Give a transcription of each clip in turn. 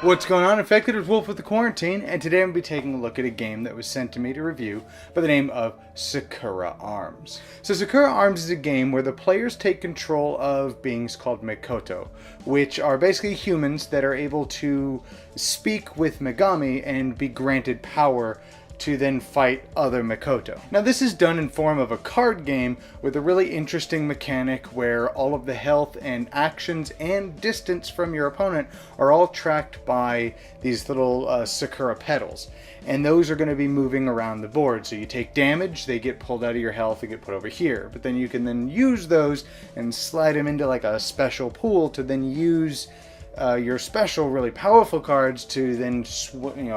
What's going on, Infected? It's Wolf with the Kwarenteen, and today I'm going to be taking a look at a game that was sent to me to review by the name of Sakura Arms. So Sakura Arms is a game where the players take control of beings called Mikoto, which are basically humans that are able to speak with Megami and be granted power to then fight other Mikoto. Now this is done in form of a card game with a really interesting mechanic where all of the health and actions and distance from your opponent are all tracked by these little Sakura petals. And those are going to be moving around the board. So you take damage, they get pulled out of your health, they get put over here. But then you can then use those and slide them into like a special pool to then use your special really powerful cards to then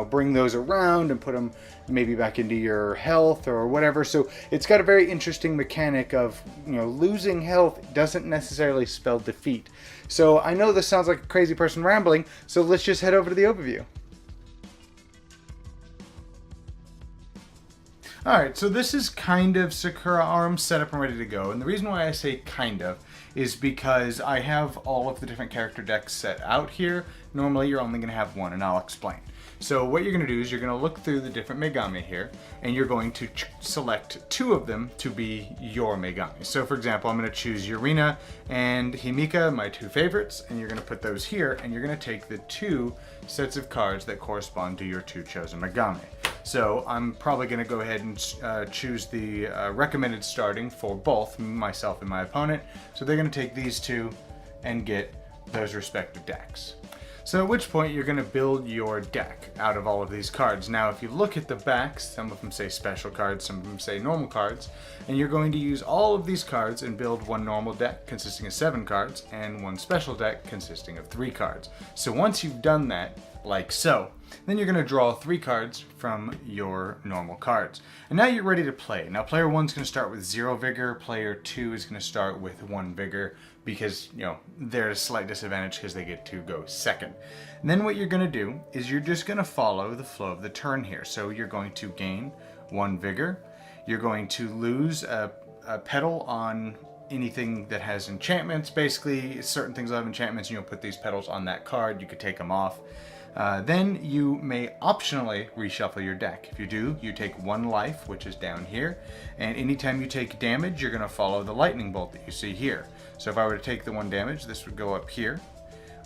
bring those around and put them maybe back into your health or whatever. So it's got a very interesting mechanic of losing health doesn't necessarily spell defeat. So I know this sounds like a crazy person rambling, so let's just head over to the overview. Alright, so this is kind of Sakura Arms set up and ready to go, and the reason why I say kind of is because I have all of the different character decks set out here. Normally you're only going to have one, and I'll explain. So what you're going to do is you're going to look through the different Megami here, and you're going to select two of them to be your Megami. So for example, I'm going to choose Yurina and Himika, my two favorites, and you're going to put those here, and you're going to take the two sets of cards that correspond to your two chosen Megami. So I'm probably going to go ahead and choose the recommended starting for both myself and my opponent. So they're going to take these two and get those respective decks. So at which point you're going to build your deck out of all of these cards. Now if you look at the backs, some of them say special cards, some of them say normal cards, and you're going to use all of these cards and build one normal deck consisting of 7 cards and one special deck consisting of 3 cards. So once you've done that, like so, then you're going to draw 3 cards from your normal cards. And now you're ready to play. Now player 1 is going to start with 0 vigor, player 2 is going to start with 1 vigor because, they're at a slight disadvantage because they get to go second. And then what you're going to do is you're just going to follow the flow of the turn here. So you're going to gain 1 vigor, you're going to lose a petal on anything that has enchantments. Basically, certain things will have enchantments and you'll put these petals on that card, you could take them off. Then you may optionally reshuffle your deck. If you do, you take 1 life, which is down here, and anytime you take damage, you're going to follow the lightning bolt that you see here. So if I were to take the 1 damage, this would go up here,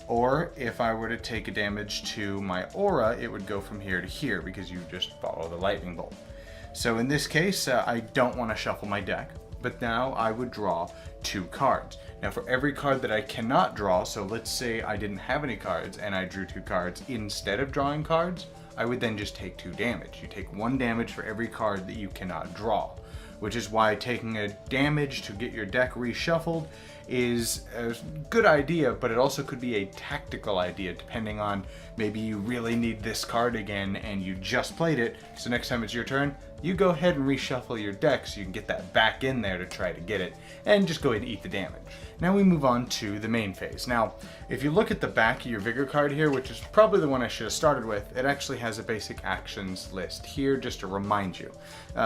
or if I were to take a damage to my aura, it would go from here to here because you just follow the lightning bolt. So in this case, I don't want to shuffle my deck, but now I would draw 2 cards. Now for every card that I cannot draw, so let's say I didn't have any cards and I drew 2 cards instead of drawing cards, I would then just take 2 damage. You take 1 damage for every card that you cannot draw, which is why taking a damage to get your deck reshuffled is a good idea, but it also could be a tactical idea depending on maybe you really need this card again and you just played it, so next time it's your turn, you go ahead and reshuffle your deck so you can get that back in there to try to get it, and just go ahead and eat the damage. Now we move on to the main phase. Now, if you look at the back of your Vigor card here, which is probably the one I should have started with, it actually has a basic actions list here just to remind you.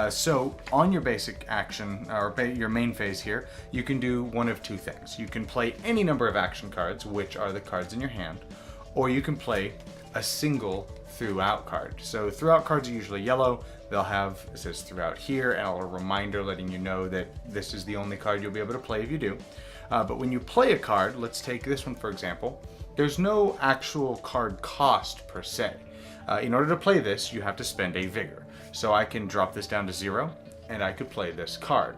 So on your basic action, or your main phase here, you can do one of 2 things. You can play any number of action cards, which are the cards in your hand, or you can play a single throughout card. So throughout cards are usually yellow. They'll have, it says throughout here, and a reminder letting you know that this is the only card you'll be able to play if you do. But when you play a card, let's take this one for example, there's no actual card cost per se. In order to play this, you have to spend a vigor. So I can drop this down to 0, and I could play this card.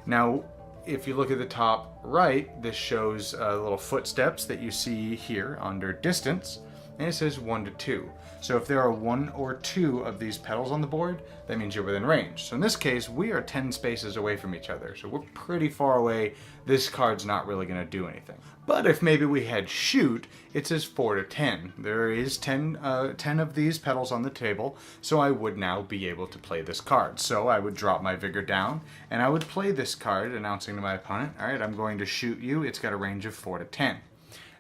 Now, if you look at the top right, this shows little footsteps that you see here under distance, and it says 1 to 2. So if there are 1 or 2 of these petals on the board, that means you're within range. So in this case, we are 10 spaces away from each other, so we're pretty far away. This card's not really going to do anything. But if maybe we had shoot, it says 4 to 10. There is 10 of these petals on the table, so I would now be able to play this card. So I would drop my vigor down, and I would play this card, announcing to my opponent, alright, I'm going to shoot you. It's got a range of 4 to 10.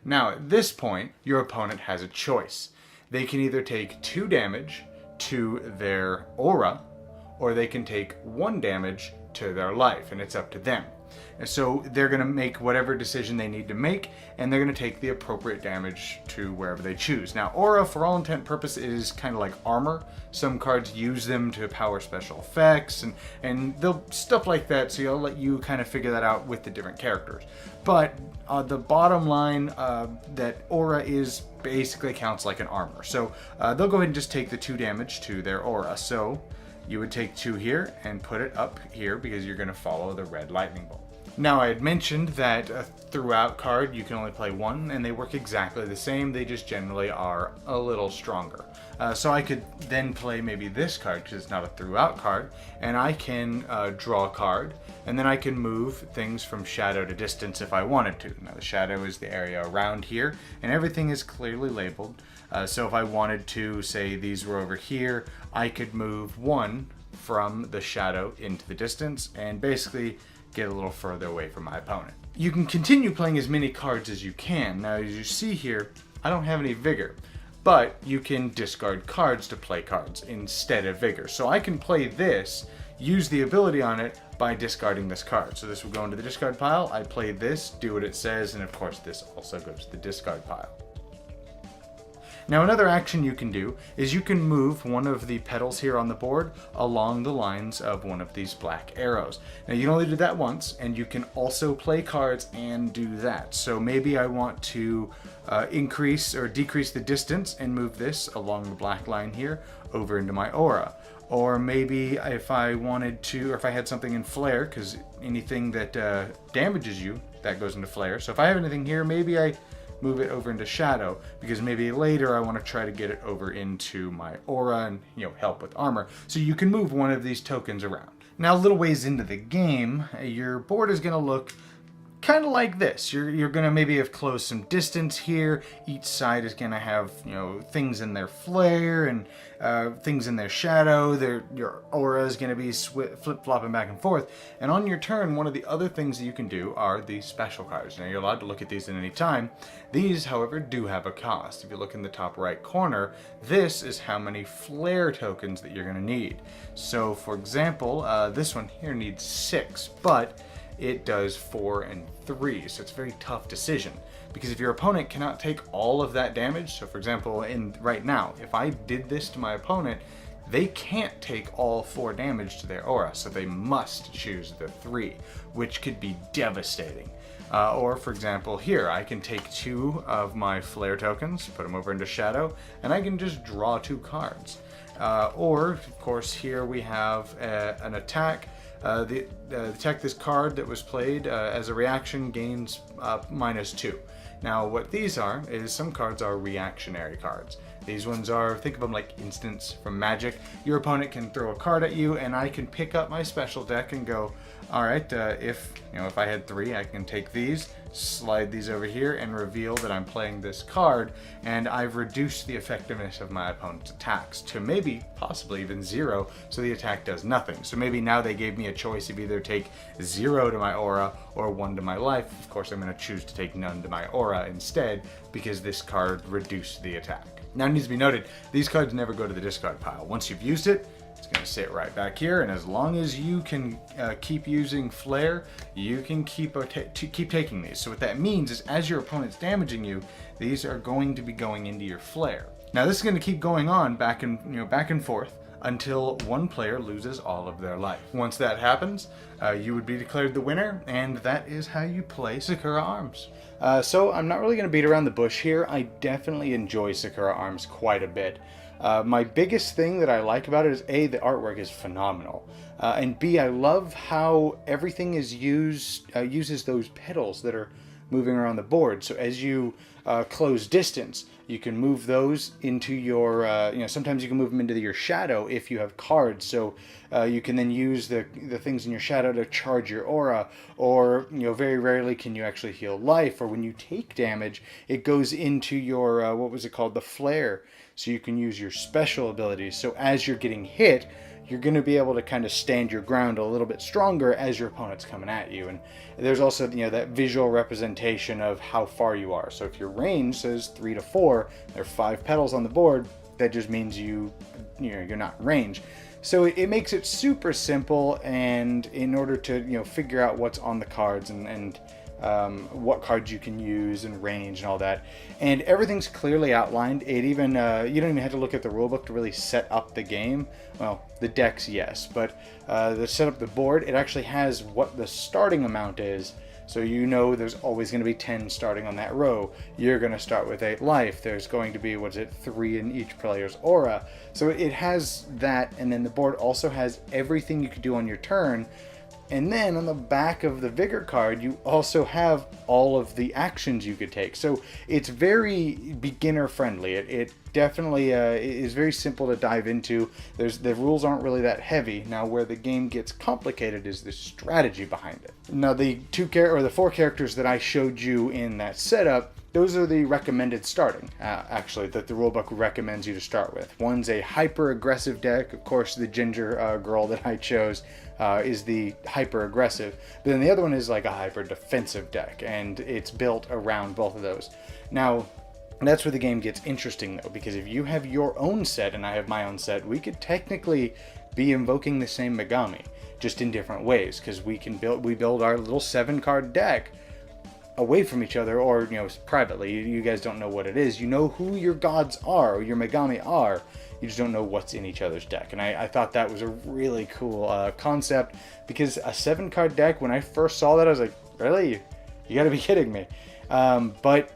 Now at this point, your opponent has a choice. They can either take 2 damage to their aura, or they can take 1 damage to their life, and it's up to them. And so they're going to make whatever decision they need to make, and they're going to take the appropriate damage to wherever they choose. Now, aura, for all intent and purpose, is kind of like armor. Some cards use them to power special effects and they'll stuff like that, so I'll let you kind of figure that out with the different characters. But the bottom line, that aura is basically counts like an armor. So they'll go ahead and just take the 2 damage to their aura. So you would take 2 here and put it up here because you're going to follow the red lightning bolt. Now, I had mentioned that a throughout card you can only play 1, and they work exactly the same, they just generally are a little stronger. So I could then play maybe this card, because it's not a throughout card, and I can draw a card, and then I can move things from shadow to distance if I wanted to. Now, the shadow is the area around here, and everything is clearly labeled. So if I wanted to, say these were over here, I could move 1 from the shadow into the distance, and basically get a little further away from my opponent. You can continue playing as many cards as you can. Now, as you see here, I don't have any vigor, but you can discard cards to play cards instead of vigor. So I can play this, use the ability on it by discarding this card. So this will go into the discard pile. I play this, do what it says, and of course this also goes to the discard pile. Now, another action you can do is you can move one of the petals here on the board along the lines of one of these black arrows. Now, you can only do that once, and you can also play cards and do that. So maybe I want to increase or decrease the distance and move this along the black line here over into my aura. Or maybe if I wanted to, or if I had something in flare, because anything that damages you, that goes into flare. So if I have anything here, maybe I move it over into shadow, because maybe later I want to try to get it over into my aura and, help with armor. So you can move one of these tokens around. Now, a little ways into the game, your board is going to look kind of like this. You're going to maybe have closed some distance here. Each side is going to have, things in their flare and things in their shadow. Your aura is going to be flip-flopping back and forth. And on your turn, one of the other things that you can do are the special cards. Now, you're allowed to look at these at any time. These, however, do have a cost. If you look in the top right corner, this is how many flare tokens that you're going to need. So, for example, this one here needs 6, but it does 4 and 3, so it's a very tough decision, because if your opponent cannot take all of that damage, so for example, right now, if I did this to my opponent, they can't take all 4 damage to their aura, so they must choose the 3, which could be devastating. Or for example, here, I can take 2 of my flare tokens, put them over into shadow, and I can just draw 2 cards. Or, of course, here we have an attack. Attack this card that was played as a reaction gains -2. Now, what these are is some cards are reactionary cards. These ones are, think of them like instants from Magic. Your opponent can throw a card at you, and I can pick up my special deck and go, all right, if I had 3, I can take these, slide these over here, and reveal that I'm playing this card, and I've reduced the effectiveness of my opponent's attacks to maybe, possibly even 0, so the attack does nothing. So maybe now they gave me a choice of either take 0 to my aura or 1 to my life. Of course, I'm going to choose to take none to my aura instead, because this card reduced the attack. Now, it needs to be noted, these cards never go to the discard pile. Once you've used it, it's going to sit right back here, and as long as you can keep using flare, you can keep taking these. So what that means is, as your opponent's damaging you, these are going to be going into your flare. Now, this is going to keep going on back and forth until one player loses all of their life. Once that happens, you would be declared the winner, and that is how you play Sakura Arms. So I'm not really going to beat around the bush here. I definitely enjoy Sakura Arms quite a bit. My biggest thing that I like about it is A, the artwork is phenomenal, and B, I love how everything is uses those petals that are moving around the board. So as you close distance, you can move those into your, sometimes you can move them into your shadow if you have cards. So you can then use the things in your shadow to charge your aura, or, very rarely can you actually heal life, or when you take damage, it goes into your, what was it called? The flare. So you can use your special abilities. So as you're getting hit, you're going to be able to kind of stand your ground a little bit stronger as your opponent's coming at you. And there's also, that visual representation of how far you are. So if your range says 3 to 4, there are 5 petals on the board, that just means you're not in range. So it makes it super simple, and in order to, you know, figure out what's on the cards and what cards you can use and range and all that, and everything's clearly outlined. It even you don't even have to look at the rulebook to really set up the game. Well, the decks, yes, but to set up the board, it actually has what the starting amount is. So you know there's always going to be 10 starting on that row. You're going to start with 8 life. There's going to be, 3 in each player's aura. So it has that, and then the board also has everything you could do on your turn. And then on the back of the Vigor card, you also have all of the actions you could take. So it's very beginner friendly. It definitely is very simple to dive into. The rules aren't really that heavy. Now, where the game gets complicated is the strategy behind it. Now, the 4 characters that I showed you in that setup, those are the recommended starting, actually, that the rulebook recommends you to start with. One's a hyper-aggressive deck. Of course, the ginger girl that I chose is the hyper-aggressive. But then the other one is like a hyper-defensive deck, and it's built around both of those. Now, that's where the game gets interesting, though, because if you have your own set and I have my own set, we could technically be invoking the same Megami, just in different ways, because we build our little 7-card deck away from each other, or, you know, privately. You guys don't know what it is. You know who your gods are, or your Megami are. You just don't know what's in each other's deck. And I thought that was a really cool concept, because a 7-card deck, when I first saw that, I was like, really? You gotta be kidding me. But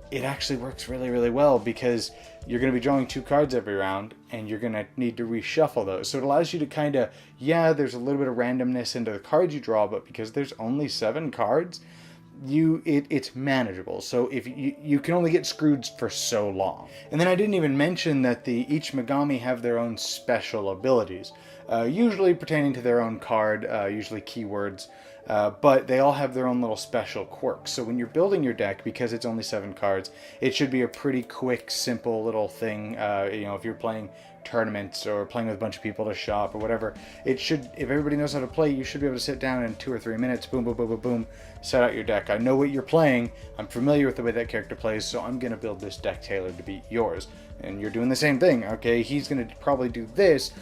it actually works really, really well, because you're going to be drawing 2 cards every round, and you're going to need to reshuffle those. So it allows you to kind of, yeah, there's a little bit of randomness into the cards you draw, but because there's only 7 cards, it's manageable. So if you can only get screwed for so long. And then I didn't even mention that each Megami have their own special abilities, usually pertaining to their own card, usually keywords, but they all have their own little special quirks. So when you're building your deck, because it's only 7 cards, it should be a pretty quick, simple little thing. You know, if you're playing tournaments or playing with a bunch of people to shop or whatever, it should, if everybody knows how to play, you should be able to sit down in 2 or 3 minutes, boom, boom, boom, boom, boom, set out your deck. I know what you're playing, I'm familiar with the way that character plays, so I'm going to build this deck tailored to beat yours. And you're doing the same thing, okay? He's going to probably do this,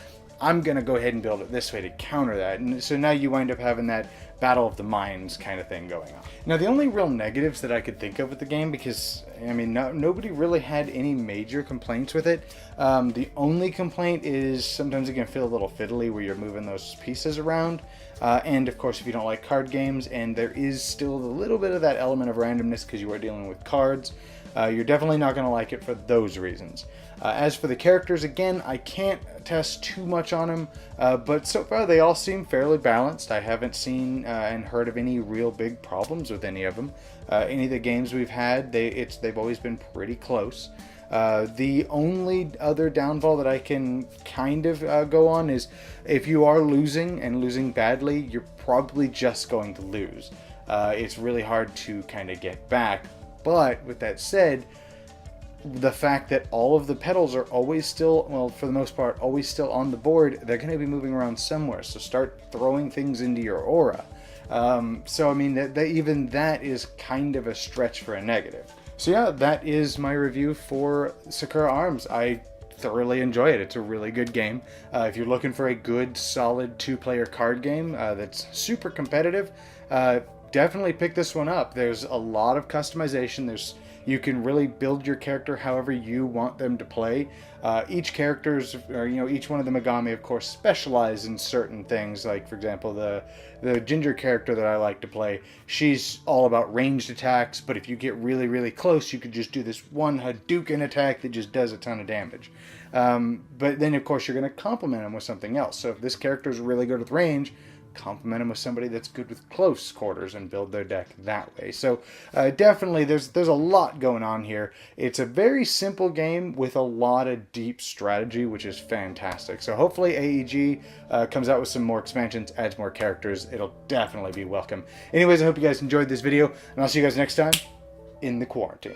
I'm going to go ahead and build it this way to counter that. And so now you wind up having that battle of the minds kind of thing going on. Now, the only real negatives that I could think of with the game, because, I mean, nobody really had any major complaints with it. The only complaint is sometimes it can feel a little fiddly where you're moving those pieces around. And, of course, if you don't like card games, and there is still a little bit of that element of randomness because you are dealing with cards, you're definitely not going to like it for those reasons. As for the characters, again, I can't test too much on them, but so far they all seem fairly balanced. I haven't seen and heard of any real big problems with any of them. Any of the games we've had, they've always been pretty close. The only other downfall that I can kind of go on is if you are losing and losing badly, you're probably just going to lose. It's really hard to kind of get back. But with that said, the fact that all of the petals are always still, well, for the most part, always still on the board, they're going to be moving around somewhere. So start throwing things into your aura. So, I mean, even that is kind of a stretch for a negative. So yeah, that is my review for Sakura Arms. I thoroughly enjoy it. It's a really good game. If you're looking for a good, solid 2-player card game that's super competitive, definitely pick this one up. There's a lot of customization. You can really build your character however you want them to play. Each character's, or each one of the Megami, of course, specialize in certain things. Like, for example, the ginger character that I like to play, she's all about ranged attacks, but if you get really, really close, you could just do this one Hadouken attack that just does a ton of damage. But then, of course, you're going to complement them with something else. So if this character is really good with range, complement them with somebody that's good with close quarters and build their deck that way. So definitely there's a lot going on here. It's a very simple game with a lot of deep strategy, which is fantastic. So hopefully AEG comes out with some more expansions, adds more characters. It'll definitely be welcome. Anyways, I hope you guys enjoyed this video, and I'll see you guys next time in the Quarantine.